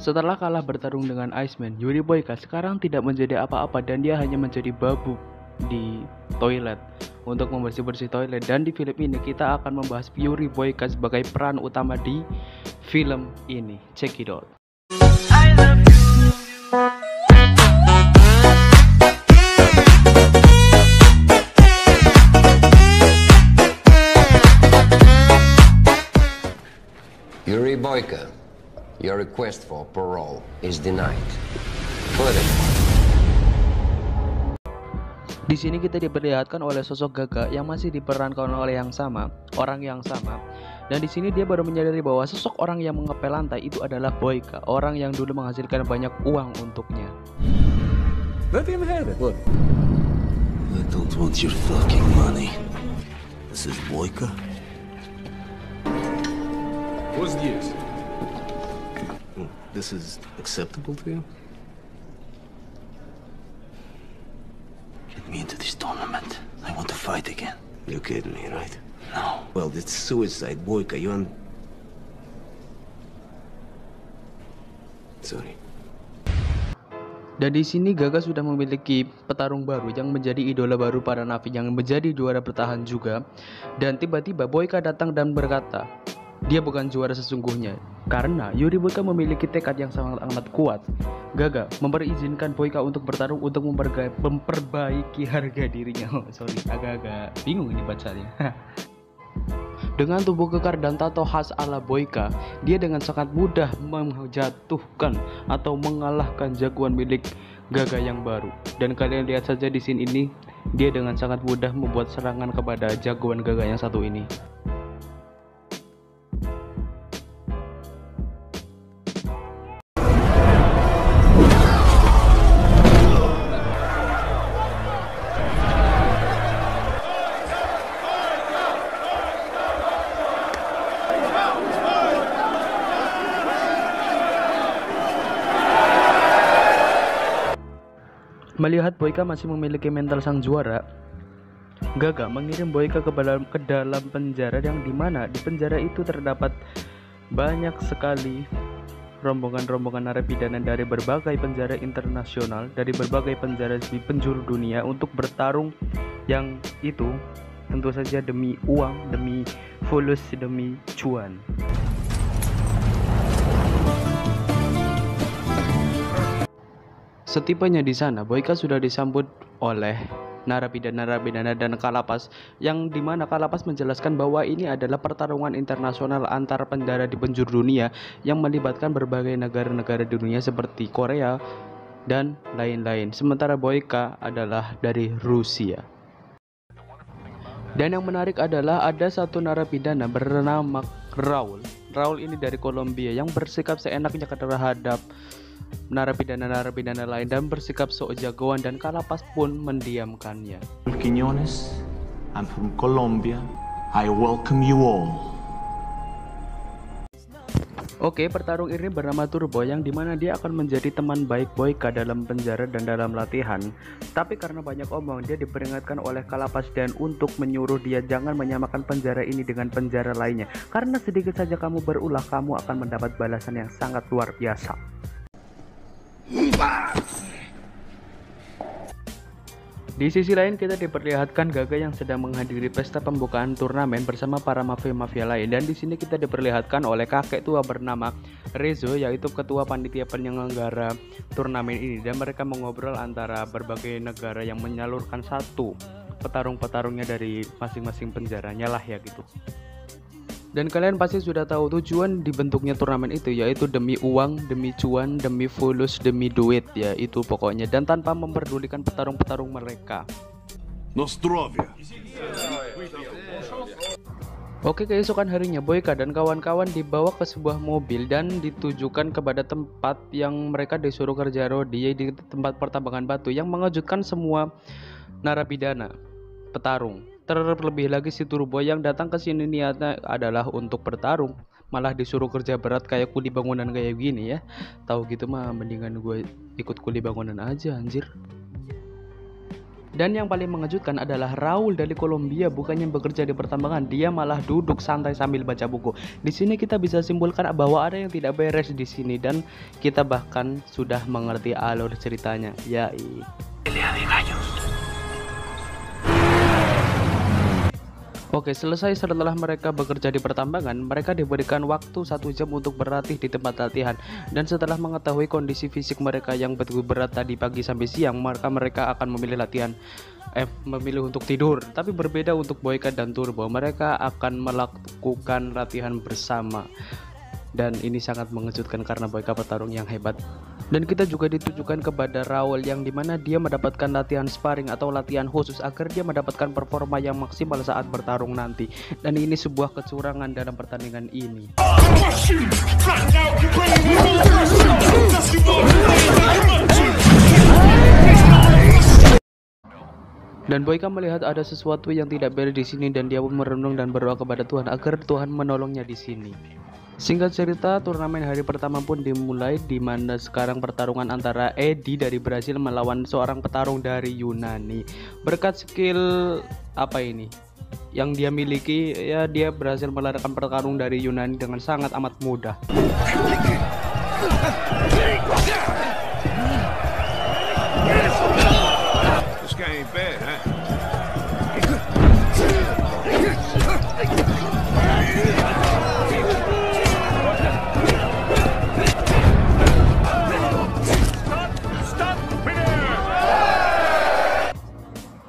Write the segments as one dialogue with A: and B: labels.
A: Setelah kalah bertarung dengan Iceman, Yuri Boyka sekarang tidak menjadi apa-apa dan dia hanya menjadi babu di toilet untuk membersih-bersih toilet. Dan di film ini kita akan membahas Yuri Boyka sebagai peran utama di film ini. Check it out.
B: Yuri Boyka, your request for parole is denied. Furthermore,
A: di sini kita diperlihatkan oleh sosok Gaga yang masih diperankan oleh orang yang sama. Dan di sini dia baru menyadari bahwa sosok orang yang mengepel lantai itu adalah Boyka, orang yang dulu menghasilkan banyak uang untuknya.
C: Let him have it. Look.
D: I don't want your fucking money. This is Boyka.
C: What's this?
D: This is acceptable to you? Get me into this tournament. I want to fight again. You kidding me, right? No. Well, it's suicide, Boyka. Sorry.
A: Dan di sini Gaga sudah memiliki petarung baru yang menjadi idola baru para Na'vi yang menjadi juara bertahan juga. Dan tiba-tiba Boyka datang dan berkata, dia bukan juara sesungguhnya. Karena Yuri Boyka memiliki tekad yang sangat amat kuat, Gaga memperizinkan Boyka untuk bertarung untuk memperbaiki harga dirinya. Agak-agak bingung ini bacanya. Dengan tubuh kekar dan tato khas ala Boyka, dia dengan sangat mudah menjatuhkan atau mengalahkan jagoan milik Gaga yang baru. Dan kalian lihat saja di scene ini, dia dengan sangat mudah membuat serangan kepada jagoan Gaga yang satu ini. Melihat Boyka masih memiliki mental sang juara, Gaga mengirim Boyka ke dalam penjara yang dimana di penjara itu terdapat banyak sekali rombongan-rombongan narapidana dari berbagai penjara internasional, dari berbagai penjara di penjuru dunia untuk bertarung yang itu tentu saja demi uang, demi fulus, demi cuan. Setibanya di sana, Boyka sudah disambut oleh narapidana dan Kalapas, yang dimana Kalapas menjelaskan bahwa ini adalah pertarungan internasional antar penjara di penjuru dunia yang melibatkan berbagai negara-negara di dunia seperti Korea dan lain-lain. Sementara Boyka adalah dari Rusia. Dan yang menarik adalah ada satu narapidana bernama Raul. Raul ini dari Kolombia yang bersikap seenaknya terhadap narapidana lain dan bersikap sok jagoan, dan Kalapas pun mendiamkannya.
E: Quiñones, I'm from Colombia. I welcome you all.
A: Oke, pertarung ini bernama Turbo yang dimana dia akan menjadi teman baik Boyka dalam penjara dan dalam latihan. Tapi karena banyak omong, dia diperingatkan oleh Kalapas dan untuk menyuruh dia jangan menyamakan penjara ini dengan penjara lainnya. Karena sedikit saja kamu berulah, kamu akan mendapat balasan yang sangat luar biasa. Di sisi lain kita diperlihatkan Gaga yang sedang menghadiri pesta pembukaan turnamen bersama para mafia-mafia lain, dan di sini kita diperlihatkan oleh kakek tua bernama Rezo, yaitu ketua panitia penyelenggara turnamen ini, dan mereka mengobrol antara berbagai negara yang menyalurkan satu petarung-petarungnya dari masing-masing penjaranya lah ya gitu. Dan kalian pasti sudah tahu tujuan dibentuknya turnamen itu, yaitu demi uang, demi cuan, demi fulus, demi duit ya, itu pokoknya, dan tanpa memperdulikan petarung-petarung mereka.
D: Nostrovia.
A: Oke, keesokan harinya Boyka dan kawan-kawan dibawa ke sebuah mobil dan ditujukan kepada tempat yang mereka disuruh kerja rodi, di tempat pertambangan batu, yang mengejutkan semua narapidana petarung. Terlebih lagi si Turbo yang datang ke sini niatnya adalah untuk bertarung, malah disuruh kerja berat kayak kuli bangunan kayak gini ya. Tahu gitu mah mendingan gue ikut kuli bangunan aja anjir. Dan yang paling mengejutkan adalah Raul dari Kolombia bukannya bekerja di pertambangan, dia malah duduk santai sambil baca buku. Di sini kita bisa simpulkan bahwa ada yang tidak beres di sini dan kita bahkan sudah mengerti alur ceritanya. Oke, selesai setelah mereka bekerja di pertambangan, mereka diberikan waktu 1 jam untuk berlatih di tempat latihan. Dan setelah mengetahui kondisi fisik mereka yang begitu berat tadi pagi sampai siang, maka mereka akan memilih untuk tidur. Tapi berbeda untuk Boyka dan Turbo, mereka akan melakukan latihan bersama. Dan ini sangat mengejutkan karena Boyka petarung yang hebat. Dan kita juga ditujukan kepada Raul yang dimana dia mendapatkan latihan sparring atau latihan khusus agar dia mendapatkan performa yang maksimal saat bertarung nanti. Dan ini sebuah kecurangan dalam pertandingan ini. Dan Boyka melihat ada sesuatu yang tidak beres di sini dan dia pun merenung dan berdoa kepada Tuhan agar Tuhan menolongnya di sini. Singkat cerita, turnamen hari pertama pun dimulai di mana sekarang pertarungan antara Eddie dari Brasil melawan seorang petarung dari Yunani. Berkat skill yang dia miliki, ya dia berhasil melarikan petarung dari Yunani dengan sangat amat mudah.
C: This guy ain't bad, huh?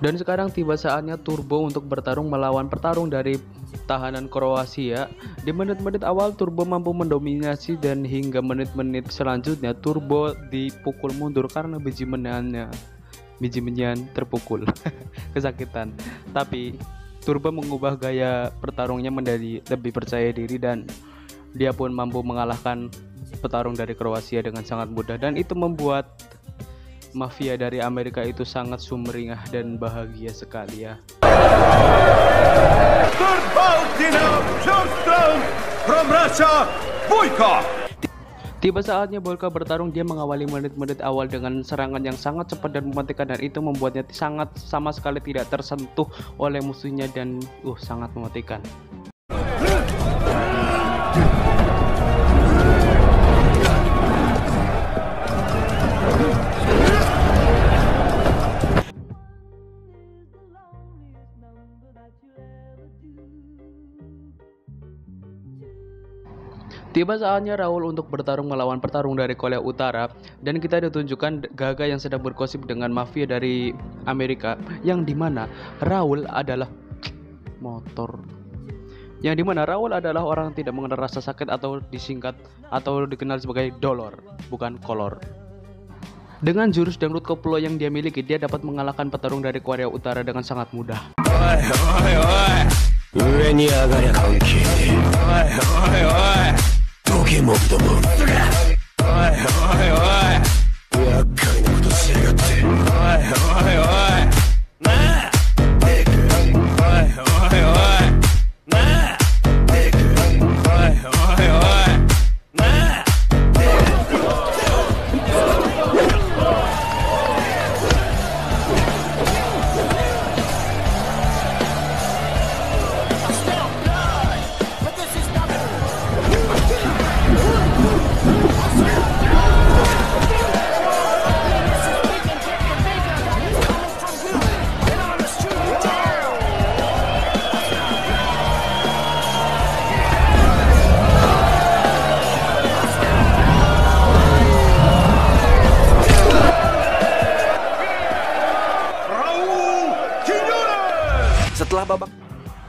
A: Dan sekarang tiba saatnya Turbo untuk bertarung melawan petarung dari tahanan Kroasia. Di menit-menit awal Turbo mampu mendominasi dan hingga menit-menit selanjutnya Turbo dipukul mundur karena biji menyan terpukul kesakitan. Tapi Turbo mengubah gaya bertarungnya menjadi lebih percaya diri dan dia pun mampu mengalahkan petarung dari Kroasia dengan sangat mudah, dan itu membuat mafia dari Amerika itu sangat sumringah dan bahagia sekali ya. Tiba saatnya Boyka bertarung. Dia mengawali menit-menit awal dengan serangan yang sangat cepat dan mematikan, dan itu membuatnya sangat sama sekali tidak tersentuh oleh musuhnya dan sangat mematikan. Tiba saatnya Raul untuk bertarung melawan petarung dari Korea Utara, dan kita ditunjukkan Gaga yang sedang bergosip dengan mafia dari Amerika, yang dimana Raul adalah orang yang tidak mengenal rasa sakit atau disingkat atau dikenal sebagai dolor, bukan kolor. Dengan jurus dangdut koplo yang dia miliki, dia dapat mengalahkan petarung dari Korea Utara dengan sangat mudah.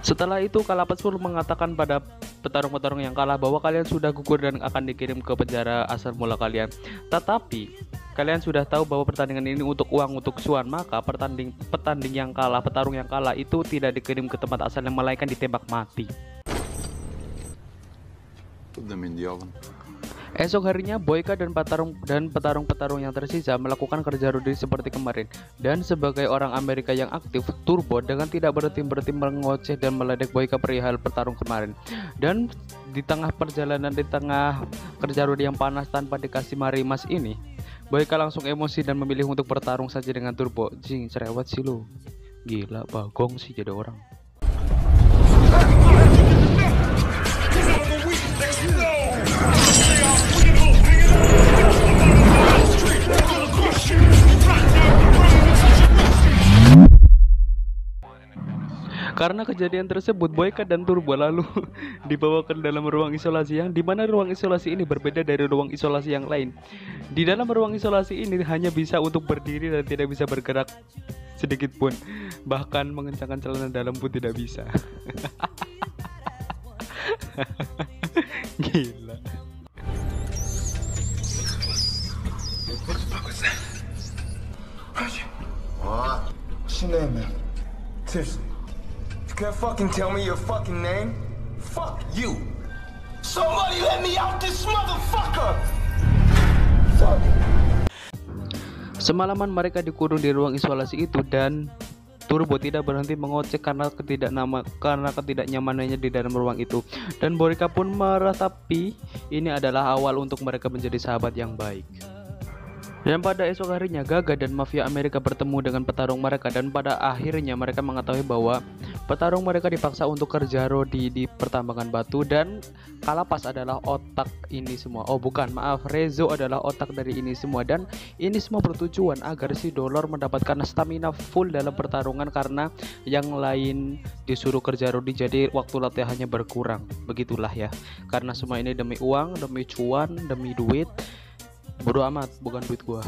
A: Setelah itu Kalapas pun mengatakan pada petarung-petarung yang kalah bahwa kalian sudah gugur dan akan dikirim ke penjara asal mula kalian. Tetapi kalian sudah tahu bahwa pertandingan ini untuk uang, untuk cuan, maka petarung yang kalah itu tidak dikirim ke tempat asalnya, melainkan ditembak mati.
E: Put them in the oven.
A: Esok harinya Boyka dan petarung-petarung yang tersisa melakukan kerja rudi seperti kemarin. Dan sebagai orang Amerika yang aktif, Turbo dengan tidak berhenti mengoceh dan meledek Boyka perihal petarung kemarin. Dan di tengah perjalanan, di tengah kerja rudi yang panas tanpa dikasih marimas ini, Boyka langsung emosi dan memilih untuk bertarung saja dengan Turbo. Jing, cerewet sih lo. Gila, bagong sih jadi orang. Karena kejadian tersebut, Boyka dan Turbo lalu dibawa ke dalam ruang isolasi yang dimana ruang isolasi ini berbeda dari ruang isolasi yang lain. Di dalam ruang isolasi ini hanya bisa untuk berdiri dan tidak bisa bergerak sedikit pun. Bahkan mengencangkan celana dalam pun tidak bisa. Gila.
F: What's your name, man? Seriously. You can't fucking tell me your fucking name? Fuck you! Somebody let me out this motherfucker! Fuck.
A: Semalaman mereka dikurung di ruang isolasi itu dan Turbo tidak berhenti mengoceh karena ketidaknyamanannya di dalam ruang itu. Dan Boyka pun marah, tapi ini adalah awal untuk mereka menjadi sahabat yang baik. Dan pada esok harinya, Gaga dan mafia Amerika bertemu dengan petarung mereka, dan pada akhirnya mereka mengetahui bahwa petarung mereka dipaksa untuk kerja rodi di pertambangan batu, dan Kalapas adalah otak ini semua. Oh bukan, maaf, Rezo adalah otak dari ini semua, dan ini semua bertujuan agar si Dolor mendapatkan stamina full dalam pertarungan karena yang lain disuruh kerja rodi, jadi waktu latihannya berkurang. Begitulah ya, karena semua ini demi uang, demi cuan, demi duit. Bodo amat, bukan duit gua.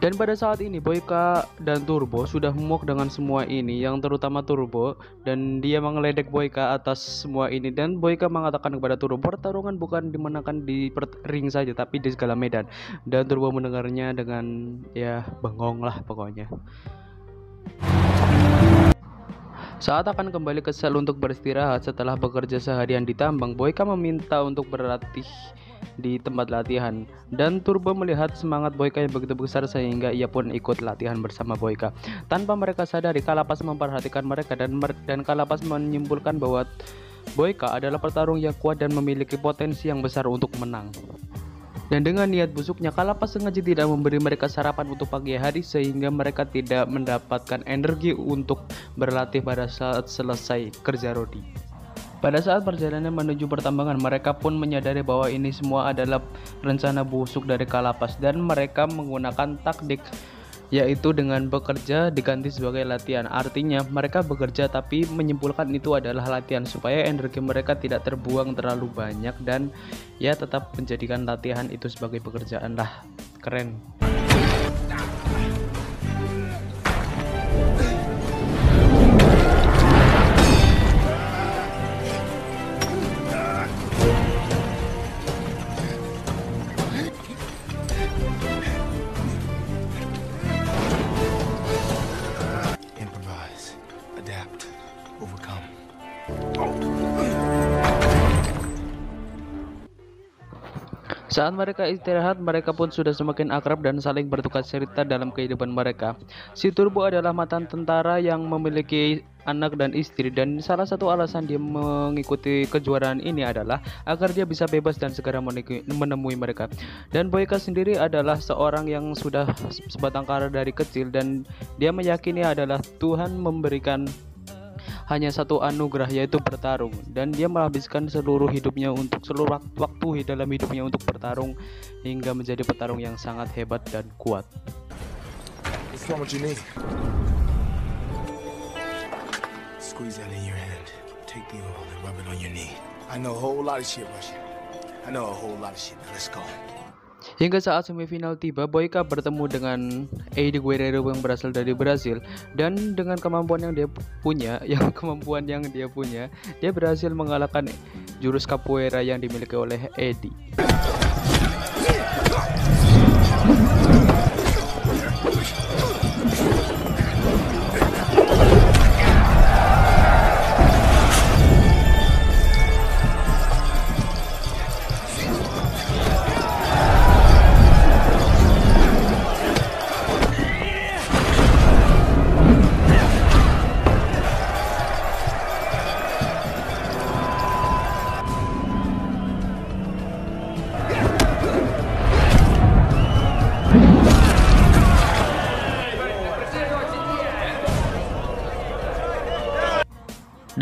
A: Dan pada saat ini Boyka dan Turbo sudah muak dengan semua ini, yang terutama Turbo, dan dia mengeledek Boyka atas semua ini. Dan Boyka mengatakan kepada Turbo, pertarungan bukan dimenangkan di ring saja, tapi di segala medan. Dan Turbo mendengarnya dengan ya bengong lah pokoknya. Saat akan kembali ke sel untuk beristirahat setelah bekerja seharian di tambang, Boyka meminta untuk berlatih di tempat latihan, dan Turbo melihat semangat Boyka yang begitu besar sehingga ia pun ikut latihan bersama Boyka. Tanpa mereka sadari, Kalapas memperhatikan mereka, dan Kalapas menyimpulkan bahwa Boyka adalah petarung yang kuat dan memiliki potensi yang besar untuk menang. Dan dengan niat busuknya, Kalapas sengaja tidak memberi mereka sarapan untuk pagi hari sehingga mereka tidak mendapatkan energi untuk berlatih pada saat selesai kerja rodi. Pada saat perjalanan menuju pertambangan, mereka pun menyadari bahwa ini semua adalah rencana busuk dari Kalapas, dan mereka menggunakan taktik yaitu dengan bekerja diganti sebagai latihan. Artinya mereka bekerja tapi menyimpulkan itu adalah latihan supaya energi mereka tidak terbuang terlalu banyak, dan ya tetap menjadikan latihan itu sebagai pekerjaan lah. Keren. Saat mereka istirahat, mereka pun sudah semakin akrab dan saling bertukar cerita dalam kehidupan mereka. Si Turbo adalah mantan tentara yang memiliki anak dan istri, dan salah satu alasan dia mengikuti kejuaraan ini adalah agar dia bisa bebas dan segera menemui mereka. Dan Boyka sendiri adalah seorang yang sudah sebatang kara dari kecil, dan dia meyakini adalah Tuhan memberikan hanya satu anugerah, yaitu bertarung, dan dia menghabiskan seluruh waktu dalam hidupnya untuk bertarung hingga menjadi petarung yang sangat hebat dan kuat.
F: What's wrong with your knee? Squeeze that in your hand. Take the oil and rub it on your knee. I know a whole lot of shit, Russian. I know a whole lot of shit. Now let's go.
A: Hingga saat semifinal tiba, Boyka bertemu dengan Eddie Guerrero yang berasal dari Brasil, dan dengan kemampuan yang dia punya, dia berhasil mengalahkan jurus capoeira yang dimiliki oleh Eddie.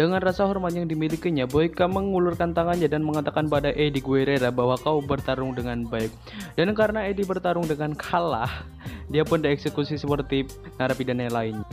A: Dengan rasa hormat yang dimilikinya, Boyka mengulurkan tangannya dan mengatakan pada Eddie Guerrero bahwa kau bertarung dengan baik. Dan karena Eddie bertarung dengan kalah, dia pun dieksekusi seperti narapidana lainnya.